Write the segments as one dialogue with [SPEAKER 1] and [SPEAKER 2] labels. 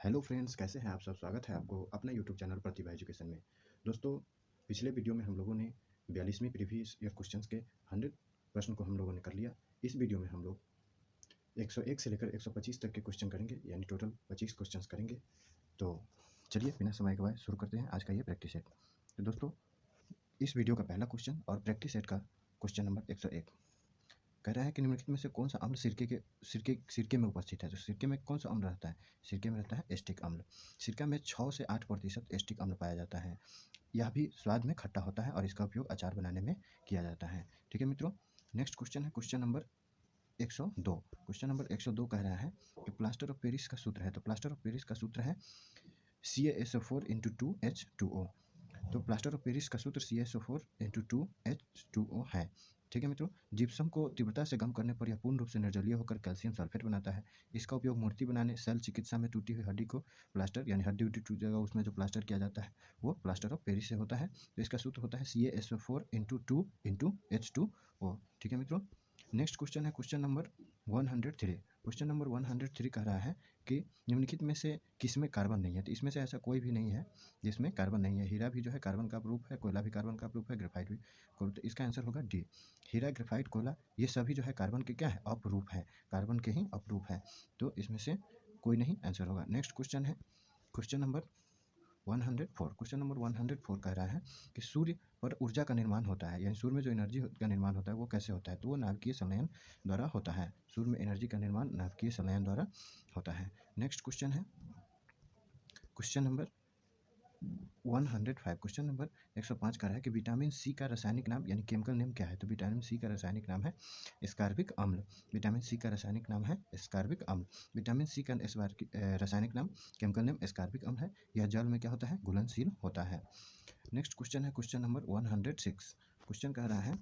[SPEAKER 1] Hello friends, कैसे हैं आप सब। स्वागत है आपको अपने यूट्यूब चैनल प्रतिभा एजुकेशन में। दोस्तों, पिछले वीडियो में हम लोगों ने 42वीं प्रीवियस ईयर क्वेश्चंस के 100 प्रश्न को हम लोगों ने कर लिया। इस वीडियो में हम लोग 101 से लेकर 125 तक के क्वेश्चन करेंगे, यानी टोटल 25 क्वेश्चंस करेंगे। तो चलिए बिना समय गवाए शुरू करते हैं आज का ये प्रैक्टिस सेट। तो दोस्तों, इस वीडियो का पहला क्वेश्चन और प्रैक्टिस सेट का क्वेश्चन नंबर 101 कह रहा है कि निम्नलिखित में से कौन सा अम्ल सिरके में उपस्थित है। तो सिरके में कौन सा अम्ल रहता है? सिरके में रहता है एस्टिक अम्ल। सिरका में 6 से 8% एस्टिक अम्ल पाया जाता है। यह भी स्वाद में खट्टा होता है और इसका उपयोग अचार बनाने में किया जाता है। ठीक है मित्रों, नेक्स्ट क्वेश्चन है क्वेश्चन नंबर 102। क्वेश्चन नंबर 102 कह रहा है कि प्लास्टर ऑफ पेरिस का सूत्र है। तो प्लास्टर ऑफ पेरिस का सूत्र है CaSO4 × 2H2O। तो प्लास्टर ऑफ पेरिस का सूत्र CaSO4 × 2H2O है। ठीक है मित्रों, जिप्सम को तीव्रता से गर्म करने पर यह पूर्ण रूप से निर्जलीय होकर कैल्शियम सल्फेट बनाता है। इसका उपयोग मूर्ति बनाने, शल्य चिकित्सा में टूटी हुई हड्डी को प्लास्टर, यानी हड्डी उड्डी टूट जाएगा उसमें जो प्लास्टर किया जाता है वो प्लास्टर ऑफ पेरिस से होता है। तो इसका सूत्र होता है CaSO4 × 2H2O। ठीक है मित्रों, नेक्स्ट क्वेश्चन है क्वेश्चन नंबर 103। क्वेश्चन नंबर 103 कह रहा है कि निम्नलिखित में से किसमें कार्बन नहीं है। तो इसमें से ऐसा कोई भी नहीं है जिसमें कार्बन नहीं है। हीरा भी जो है कार्बन का प्रूफ है, कोयला भी कार्बन का प्रूफ है, ग्रेफाइट भी। तो इसका आंसर होगा डी। हीरा, ग्रेफाइट, कोयला ये सभी जो है कार्बन के क्या है, अपरूप है, कार्बन के ही अपरूप है। तो इसमें से कोई नहीं आंसर होगा। नेक्स्ट क्वेश्चन है क्वेश्चन नंबर 104। क्वेश्चन नंबर 104 कह रहा है कि सूर्य पर ऊर्जा का निर्माण होता है, यानी सूर्य में जो एनर्जी का निर्माण होता है वो कैसे होता है। तो वो नाभिकीय संलयन द्वारा होता है। सूर्य में एनर्जी का निर्माण नाभिकीय संलयन द्वारा होता है। नेक्स्ट क्वेश्चन है क्वेश्चन नंबर 105। क्वेश्चन नंबर 105 का है कि विटामिन सी का रासायनिक नाम यानी केमिकल नेम क्या है। तो विटामिन सी का रासायनिक नाम है एस्कॉर्बिक अम्ल। विटामिन सी का रासायनिक नाम है एस्कॉर्बिक अम्ल। विटामिन सी का रासायनिक नाम, केमिकल नेम एस्कॉर्बिक अम्ल है। यह जल में क्या होता है, घुलनशील होता है। नेक्स्ट क्वेश्चन है क्वेश्चन नंबर 106। क्वेश्चन कह रहा है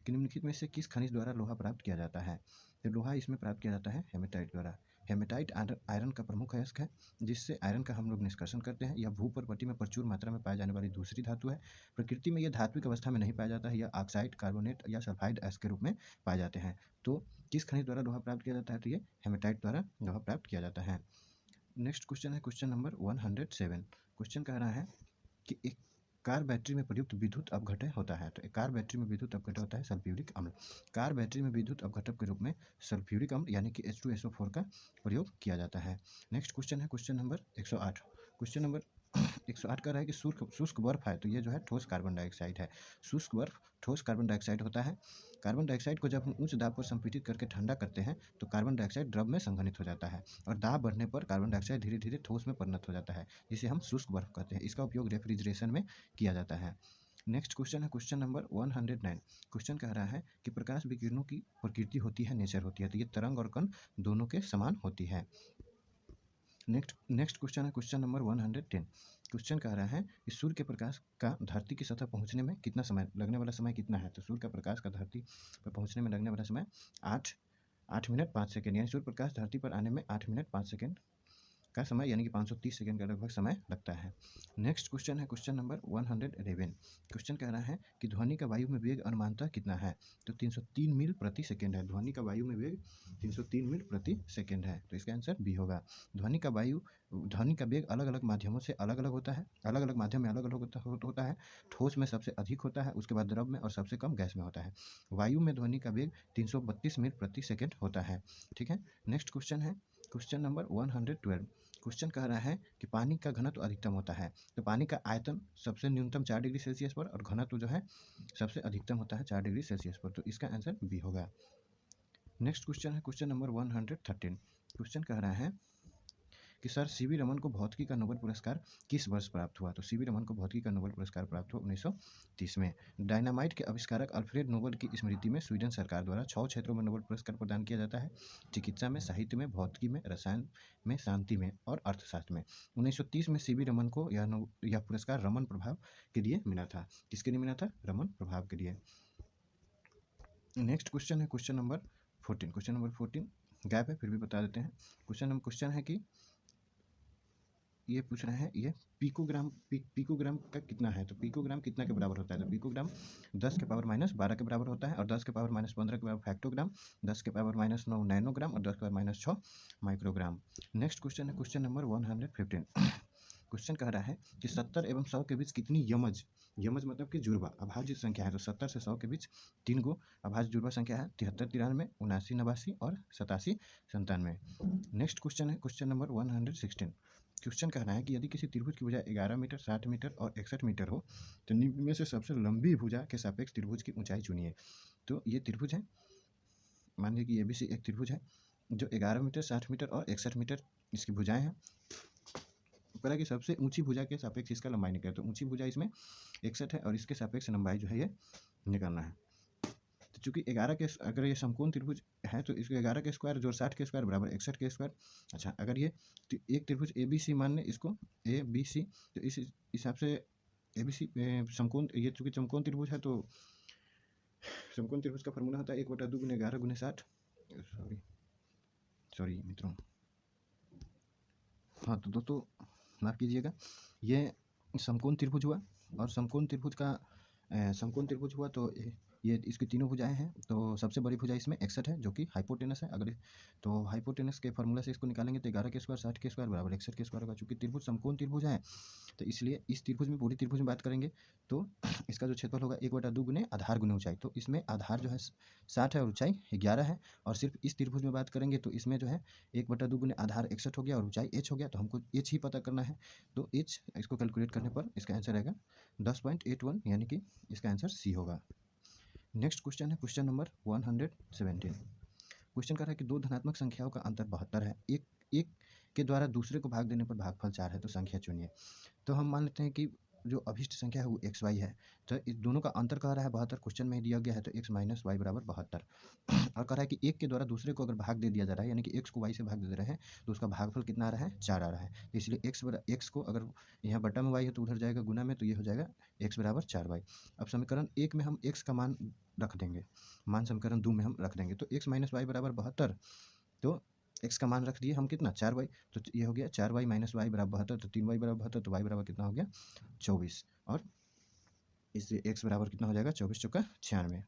[SPEAKER 1] कि निम्नलिखित में से किस खनिज द्वारा लोहा प्राप्त किया जाता है। तो लोहा इसमें प्राप्त किया जाता है हेमेटाइट द्वारा। हेमेटाइट आयरन का प्रमुख अयस्क है, जिससे आयरन का हम लोग निष्कर्षण करते हैं। यह भूपर्वती में प्रचुर मात्रा में पाई जाने वाली दूसरी धातु है। प्रकृति में यह धात्विक अवस्था में नहीं पाया जाता है। यह ऑक्साइड, कार्बोनेट या सल्फाइड अयस्क के रूप में पाए जाते हैं। तो किस खनिज द्वारा लोहा प्राप्त किया जाता है? तो ये हेमेटाइट द्वारा लोहा प्राप्त किया जाता है। नेक्स्ट क्वेश्चन है क्वेश्चन नंबर 107। क्वेश्चन कह रहा है कि एक कार बैटरी में प्रयुक्त विद्युत अपघटय होता है। तो एक कार बैटरी में विद्युत अपघटय होता है सल्फ्यूरिक अम्ल। कार बैटरी में विद्युत अपघटक के रूप में सल्फ्यूरिक अम्ल यानी कि H2SO4 का प्रयोग किया जाता है। नेक्स्ट क्वेश्चन है क्वेश्चन नंबर 108। क्वेश्चन नंबर 108 कह रहा है कि शुष्क बर्फ है। तो ये जो है ठोस कार्बन डाइऑक्साइड है। शुष्क बर्फ ठोस कार्बन डाइऑक्साइड होता है। कार्बन डाइऑक्साइड को जब हम उच्च दाब पर संपीड़ित करके ठंडा करते हैं तो कार्बन डाइऑक्साइड द्रव में संघनित हो जाता है और दाब बढ़ने पर कार्बन डाइऑक्साइड धीरे धीरे ठोस में परिणत हो जाता है, जिसे हम शुष्क बर्फ कहते हैं। इसका उपयोग रेफ्रिजरेशन में किया जाता है। नेक्स्ट क्वेश्चन है क्वेश्चन नंबर 109। क्वेश्चन कह रहा है कि प्रकाश विकिरणों की प्रकृति होती है, नेचर होती है। तो ये तरंग और कण दोनों के समान होती है। नेक्स्ट क्वेश्चन है क्वेश्चन नंबर 110। क्वेश्चन कह रहा है कि सूर्य के प्रकाश का धरती की सतह पहुंचने में कितना समय लगने वाला समय कितना है। तो सूर्य का प्रकाश का धरती पर पहुंचने में लगने वाला समय 8 मिनट 5 सेकेंड, यानी सूर्य प्रकाश धरती पर आने में 8 मिनट 5 सेकेंड का समय यानी कि 530 सेकेंड का लगभग समय लगता है। नेक्स्ट क्वेश्चन है क्वेश्चन नंबर 111। क्वेश्चन कह रहा है कि ध्वनि का वायु में वेग अनुमानतः कितना है। तो 303 मील प्रति सेकेंड है। ध्वनि का वायु में वेग 303 मील प्रति सेकेंड है। तो इसका आंसर बी होगा। ध्वनि का वेग अलग अलग माध्यमों से अलग अलग होता है, अलग अलग माध्यम में अलग अलग होता है। ठोस में सबसे अधिक होता है, उसके बाद द्रव में और सबसे कम गैस में होता है। वायु में ध्वनि का वेग 332 मील प्रति सेकेंड होता है। ठीक है, नेक्स्ट क्वेश्चन है क्वेश्चन नंबर 112। क्वेश्चन कह रहा है कि पानी का घनत्व अधिकतम होता है। तो पानी का आयतन सबसे न्यूनतम 4 डिग्री सेल्सियस पर और घनत्व जो है सबसे अधिकतम होता है 4 डिग्री सेल्सियस पर। तो इसका आंसर बी होगा। नेक्स्ट क्वेश्चन है क्वेश्चन नंबर 113। क्वेश्चन कह रहा है कि सर सीवी रमन को भौतिकी का नोबेल पुरस्कार किस वर्ष प्राप्त हुआ। तो सीवी रमन को भौतिकी का नोबेल पुरस्कार प्राप्त हुआ 1930 में। डायनामाइट के आविष्कारक अल्फ्रेड नोबेल की स्मृति में स्वीडन सरकार द्वारा 6 क्षेत्रों में नोबेल पुरस्कार प्रदान किया जाता है। चिकित्सा में, साहित्य में, भौतिकी में, रसायन में, शांति में और अर्थशास्त्र में। 1930 में सीवी रमन को यह पुरस्कार रमन प्रभाव के लिए मिला था। किसके लिए मिला था? रमन प्रभाव के लिए। नेक्स्ट क्वेश्चन है question number 14। Question number 14 gap है फिर भी बता देते हैं। क्वेश्चन है कि ये पूछ रहे हैं ये पिकोग्राम का कितना है, तो पिकोग्राम कितना के बराबर होता है, तो पिकोग्राम 10 के पावर माइनस 12 के बराबर होता है, और 10 के पावर माइनस 15 के बराबर फैक्टोग्राम, 10 के पावर माइनस 9 नैनोग्राम, और 10 के power minus 6 microgram. Next question है क्वेश्चन नंबर 115। क्वेश्चन कह रहा है कि 70 एवं 100 के बीच कितनी यमज मतलब कि जुड़वा अभाज्य संख्या है, तो 70 से 100 के बीच 3 गो अभाज्य जुड़वा संख्या है, 73 93, 79 89 और 87 97। नेक्स्ट क्वेश्चन है क्वेश्चन नंबर 116। क्वेश्चन कह रहा है कि यदि किसी त्रिभुज की भुजा 11 मीटर 60 मीटर और 61 मीटर हो तो निम्न में से सबसे लंबी भुजा के सापेक्ष त्रिभुज की ऊंचाई चुनिए। तो ये त्रिभुज है, मान लीजिए कि ये भी एक त्रिभुज है जो 11 मीटर 60 मीटर और 61 मीटर इसकी भुजाएं हैं। कह कि सबसे ऊंची भुजा के सापेक्ष इसका लंबाई निकले, तो ऊंची भुजा इसमें 61 है और इसके सापेक्ष लंबाई जो है ये निकालना है। तो चूंकि 11 के अगर ये समकोण त्रिभुज है तो इसको 11 के स्क्वायर जोड़ 60 के स्क्वायर बराबर 61 के स्क्वायर। अच्छा, अगर ये एक त्रिभुज ए बी सी मान लें इसको ए बी सी, तो इस हिसाब से ए बी सी समकोण, ये चूंकि समकोण त्रिभुज है तो समकोण त्रिभुज का फॉर्मूला होता है 1/2 गुने 11 गुने 60। सॉरी मित्रों, हाँ तो दोस्तों माफ़ कीजिएगा, ये समकोण त्रिभुज हुआ, और समकोण त्रिभुज का समकोण त्रिभुज हुआ तो ये इसकी तीनों भुजाएं हैं, तो सबसे बड़ी भुजा इसमें 61 है जो कि हाइपोटेनस है। अगर तो हाइपोटेनस के फॉर्मूला से इसको निकालेंगे तो 11 के स्क्वायर 60 के स्क्वायर बराबर 61 के स्क्वायर होगा। चूंकि त्रिभुज समकोण त्रिभुज है तो इसलिए इस त्रिभुज में, पूरी त्रिभुज में बात करेंगे तो इसका जो क्षेत्रफल होगा 1/2 गुने आधार गुने ऊंचाई, तो इसमें आधार जो है 60 है और ऊंचाई 11 है। और सिर्फ इस त्रिभुज में बात करेंगे तो इसमें जो है 1/2 गुने आधार 61 हो गया और ऊंचाई h हो गया, तो हमको h ही पता करना है। तो h इसको कैलकुलेट करने पर इसका आंसर आएगा 10.81, यानी कि इसका आंसर सी होगा। नेक्स्ट क्वेश्चन है क्वेश्चन नंबर 117। क्वेश्चन कर रहा है कि दो धनात्मक संख्याओं का अंतर 72 है, एक के द्वारा दूसरे को भाग देने पर भागफल 4 है, तो संख्या चुनिए। तो हम मान लेते हैं कि जो अभिष्ट संख्या है वो एक्स वाई है, तो इस दोनों का अंतर कह रहा है 72, क्वेश्चन में ही दिया गया है, तो एक्स माइनस वाई बराबर 72। और कह रहा है कि एक के द्वारा दूसरे को अगर भाग दे दिया जा रहा है, यानी कि एक्स को वाई से भाग दे रहे हैं, तो उसका भागफल कितना आ रहा है 4 आ रहा है। तो इसलिए एक्स को अगर यहाँ बटा में वाई है तो उधर जाएगा गुना में, तो ये हो जाएगा एक्स बराबर 4y। अब समीकरण 1 में हम एक्स का मान रख देंगे, मान समीकरण 2 में हम रख देंगे, तो एक्स माइनस वाई बराबर 72, तो एक्स का मान रख दिए हम कितना 4y, तो ये हो गया 4y माइनस वाई बराबर 72, तो 3y बराबर 72, तो y बराबर कितना हो गया 24, और इससे x बराबर कितना हो जाएगा 24 चौका 96,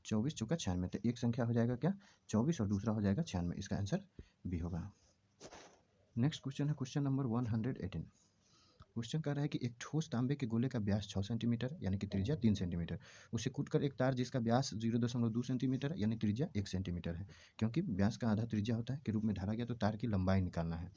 [SPEAKER 1] 24 चौका 96, तो एक संख्या हो जाएगा क्या 24 और दूसरा हो जाएगा 96, इसका आंसर बी होगा। नेक्स्ट क्वेश्चन है क्वेश्चन नंबर 118। क्वेश्चन कह रहा है कि एक ठोस तांबे के गोले का व्यास 6 सेंटीमीटर यानी कि त्रिज्या 3 सेंटीमीटर, उसे कूटकर एक तार जिसका व्यास 0.2 सेंटीमीटर है यानी त्रिज्या 1 सेंटीमीटर है, क्योंकि व्यास का आधा त्रिज्या होता है के रूप में ढाला गया, तो तार की लंबाई निकालना है।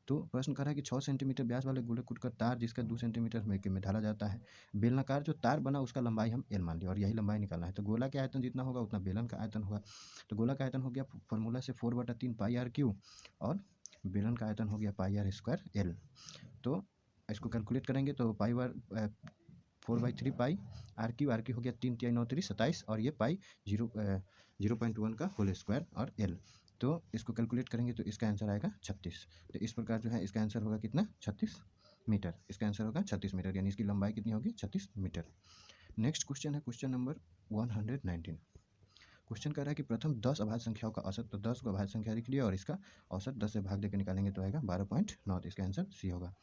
[SPEAKER 1] तो प्रश्न कर रहा है कि 6 सेंटीमीटर व्यास वाले गोले कूटकर तार जिसका 2 सेंटीमीटर में ढाला जाता है, बेलनाकार जो तार बना उसका लंबाई हम एल मान लिया और यही लंबाई निकालना है। तो गोला के आयतन जितना होगा उतना बेलन का आयतन होगा, तो गोला का आयतन हो गया फॉर्मूला से 4/3 पाई आर क्यू, और बेलन का आयतन हो गया पाई आर स्क्वायर एल। तो इसको कैलकुलेट करेंगे तो पाई बार 4/3 पाई आर क्यू हो गया 3 3 9 3 27, और ये पाई 0.1 का होल स्क्वायर और एल, तो इसको कैलकुलेट करेंगे तो इसका आंसर आएगा 36। तो इस प्रकार जो है इसका आंसर होगा कितना 36 मीटर, इसका आंसर होगा 36 मीटर, यानी इसकी लंबाई कितनी होगी 36 मीटर। नेक्स्ट क्वेश्चन है क्वेश्चन नंबर 119। क्वेश्चन कह रहा है कि प्रथम 10 अभाज्य संख्याओं का औसत, तो 10 को अभाज्य संख्या लिख लिया और इसका औसत 10 से भाग देकर निकालेंगे तो आएगा 12.9, तो इसका आंसर सी होगा।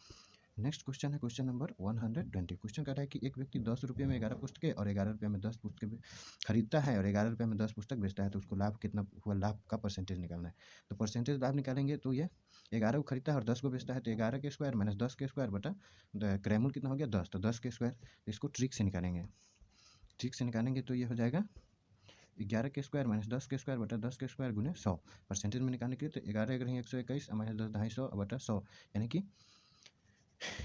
[SPEAKER 1] नेक्स्ट क्वेश्चन है क्वेश्चन नंबर 120। क्वेश्चन कह रहा है कि एक व्यक्ति 10 रुपये में 11 पुस्तकें और 11 रुपये में 10 पुस्तकें खरीदता है और 11 रुपये में 10 पुस्तक बेचता है, तो उसको लाभ कितना हुआ, लाभ का परसेंटेज निकालना है। तो परसेंटेज लाभ निकालेंगे तो ये 11 को खरीदता है और 10 को बेचता है, तो 11 के स्क्वायर माइनस 10 के स्क्वायर बटा क्रैमूल कितना हो गया 10, तो 10 के स्क्वायर, इसको ट्रिक से निकालेंगे, ट्रिक से निकालेंगे तो ये हो जाएगा 11 के स्क्वायर माइनस 10 के स्क्वायर बटा 10 के स्क्वायर गुने 100। परसेंटेज में निकालने के लिए तो 11 अगर 121 माइनस 10 250 बटा 100, यानी कि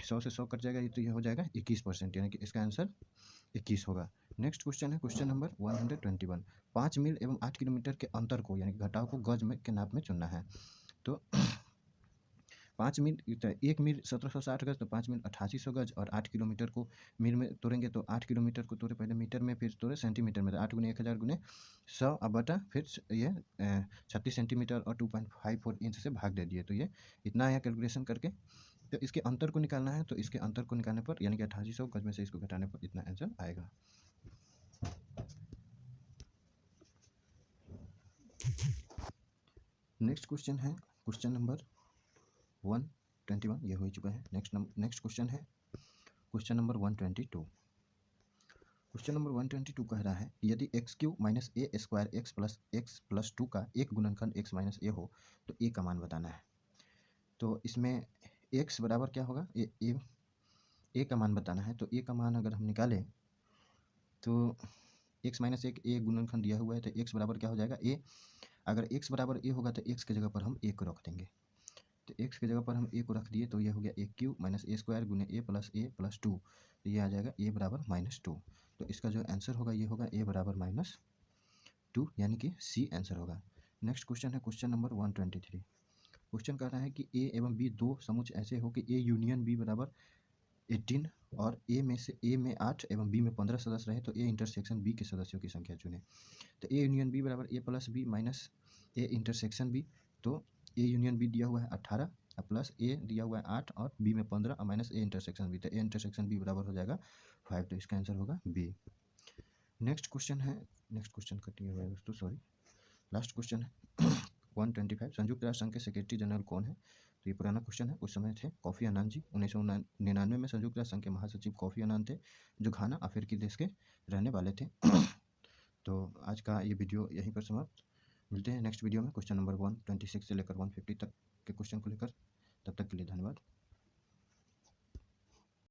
[SPEAKER 1] 100 से 100 कट जाएगा, तो ये हो जाएगा 21%, यानी कि इसका आंसर 21 होगा। नेक्स्ट क्वेश्चन है क्वेश्चन नंबर 121। 5 मील एवं 8 किलोमीटर के अंतर को यानी कि घटाव को गज में के नाप में चुनना है। तो 5 मील 1 मील 1760 गज, तो 5 मील 8800 गज, और 8 किलोमीटर को मील में तोड़ेंगे तो 8 किलोमीटर को तोड़े पहले मीटर में, फिर तोड़े सेंटीमीटर में, तो 8 गुने 1000 गुने 100 अब बटा फिर ये 36 सेंटीमीटर और 2.54 इंच से भाग दे दिए, तो ये इतना आया कैलकुलेशन करके। तो इसके अंतर को निकालना है, तो इसके अंतर को निकालने पर यानी कि 8800 गज में से इसको घटाने पर इतना आंसर आएगा। नेक्स्ट क्वेश्चन है क्वेश्चन नंबर 1 21 ये हो ही चुका है। नेक्स्ट क्वेश्चन है क्वेश्चन नंबर 122। क्वेश्चन नंबर 122 कह रहा है कि यदि एक्स क्यू माइनस ए स्क्वायर एक्स प्लस 2 का एक गुणनखंड एक्स माइनस ए हो तो ए का मान बताना है। तो इसमें एक्स बराबर क्या होगा, ए का मान बताना है। तो ए का मान अगर हम निकालें तो एक्स माइनस एक ए गुणनखंड दिया हुआ है, तो एक्स बराबर क्या हो जाएगा ए। अगर एक्स बराबर ए होगा तो एक्स की जगह पर हम ए को रख देंगे। तो एक्स की जगह पर हम ए को रख दिए तो ये हो गया ए क्यू माइनस ए स्क्वायर गुने ए प्लस 2। तो ये आ जाएगा ए बराबर -2। तो इसका जो आंसर होगा ये होगा ए बराबर -2, यानी कि सी आंसर होगा। नेक्स्ट क्वेश्चन है क्वेश्चन नंबर 123। क्वेश्चन कह रहा है कि ए एवं बी दो समुच्च ऐसे हो कि ए यूनियन बी बराबर 18 और ए में 8 एवं बी में 15 सदस्य रहे तो ए इंटरसेक्शन बी के सदस्यों की संख्या चुने। तो ए यूनियन बी बराबर A plus B minus A intersection B. तो ए यूनियन बी दिया हुआ है 18 प्लस ए दिया हुआ है 8 और बी में 15 और माइनस ए इंटरसेक्शन बी। तो ए इंटरसेक्शन बी बराबर हो जाएगा 5। तो इसका आंसर होगा बी। नेक्स्ट क्वेश्चन कटिए हुआ है दोस्तों, सॉरी। लास्ट क्वेश्चन है 125। संयुक्त राष्ट्र संघ के सेक्रेटरी जनरल कौन है? तो ये पुराना क्वेश्चन है। उस समय थे कोफी अन्नान जी। 1999 में संयुक्त राष्ट्र संघ के महासचिव कोफी अन्नान थे, जो घाना अफ्रीकी देश के रहने वाले थे। तो आज का ये वीडियो यहीं पर समाप्त। मिलते हैं नेक्स्ट वीडियो में क्वेश्चन नंबर 126 से लेकर 150 तक के क्वेश्चन को लेकर। तब तक के लिए धन्यवाद।